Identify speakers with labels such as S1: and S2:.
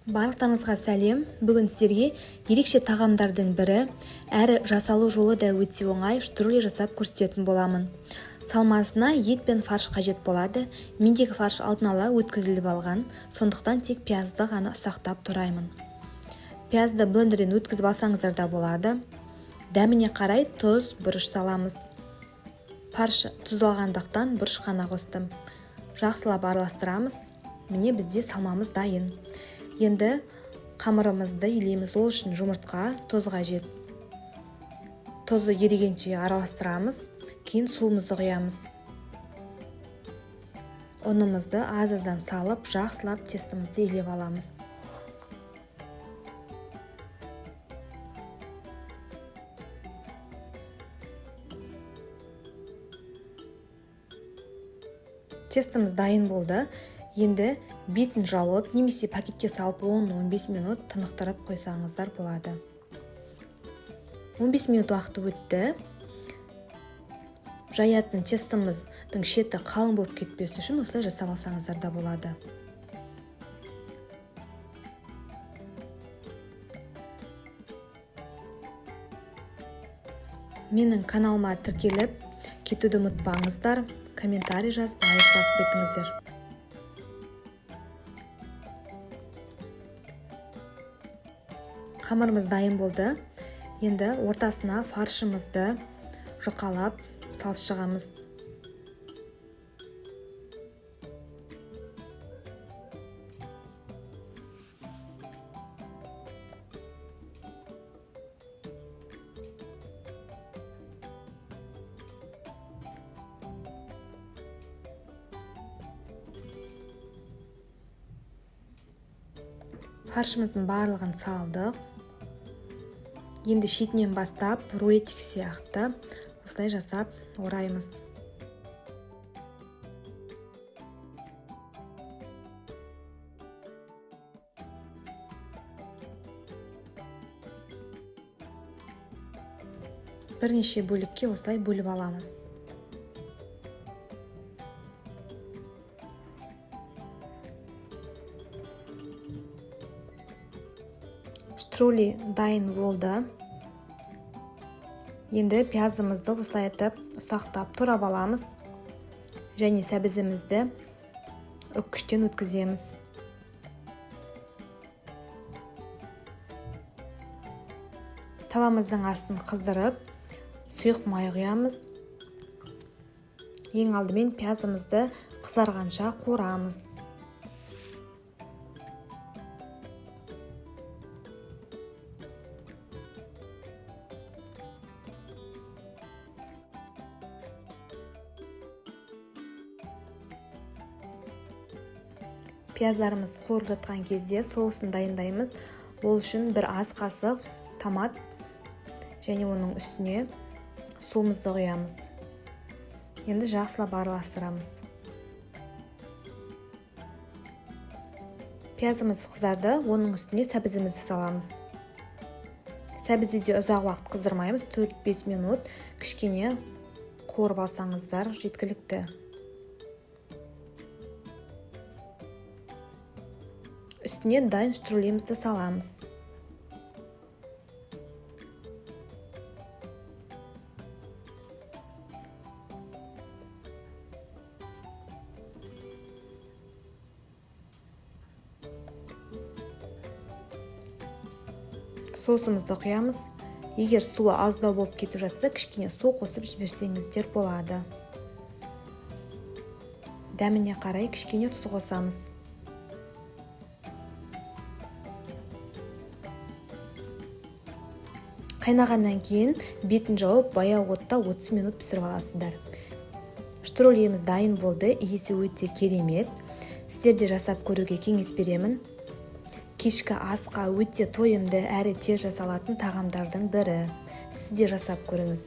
S1: Барлықтарыңызға сәлем. Бүгін сіздерге ерекше тағамдардың бірі, әрі жасалу жолы да өте оңай штрули жасап көрсететін боламын. Салмасына ет пен фарш қажет болады. Мендегі фарш алдын ала өткізіліп алған, сондықтан тек пиязды ғана ұсақтап тураймын. Пиязды блендерден өткізіп алсаңыздар да болады. Дәміне қарай тұз, бұрыш саламыз. Фарш тұздалғандықтан бұрыш қана қостым. Жақсылап араластырамыз. Міне бізде салмамыз дайын. Енді қамырымызды илейміз. Ол үшін жұмыртқа, тұз қажет. Тұзды ерігенше араластырамыз. Кейін суымызды құямыз. Ұнымызды аз-аздан салып, жақсылап тестімізді илеп аламыз. Тестіміз дайын болды. Енді бетін жауып, немесе пакетке салып 10-15 минут тынықтырып қойсаңыздар болады. 15 минут уақыты өтті. Жаятын тестіміздің шеті қалың болып кетпес үшін осылай жасап алсаңыздар да болады. Менің каналыма тіркеліп кетуді ұмытпаңыздар. Комментарий жазып, лайк басып кетіңіздер. Қамырымыз дайын болды. Енді ортасына фаршымызды жұқалап салып шығамыз. Фаршымыздың барлығын салдық. Енді шетінен бастап рулетик сияқты осылай жасап ораймыз. Бірнеше бөлікке осылай бөліп аламыз. Штрули дайын болды. Енді пиязымызды осылай етіп ұсақтап турап аламыз. Және сәбізімізді үккіштен өткіземіз. Тавамыздың астын қыздырып, сұйық май құямыз. Ең алдымен пиязымызды қызарғанша қуырамыз. Пияздарымыз қуырып жатқан кезде соусын дайындаймыз. Ол үшін бір ас қасық томат және оның үстіне суымызды құямыз. Енді жақсылап араластырамыз. Пиязымыз қызарды, оның үстіне сәбізімізді саламыз. Сәбізді де ұзақ уақыт қыздырмаймыз, 4-5 минут кішкене қуырып алсаңыздар жеткілікті. Үстіне дайын штрулемізді саламыз. Соусымызды құямыз. Егер суы аздау болып кетіп жатса, кішкене су қосып жіберсеңіздер болады. Дәміне қарай кішкене тұз қосамыз. Қайнағаннан кейін бетін жауып, баяу отта 30 минут пісіріп аласыздар. Штрулеміз дайын болды, иісі өте керемет. Сіздер де жасап көруге кеңес беремін. Кешкі асқа өте тойымды әрі тез жасалатын тағамдардың бірі. Сіз де жасап көріңіз.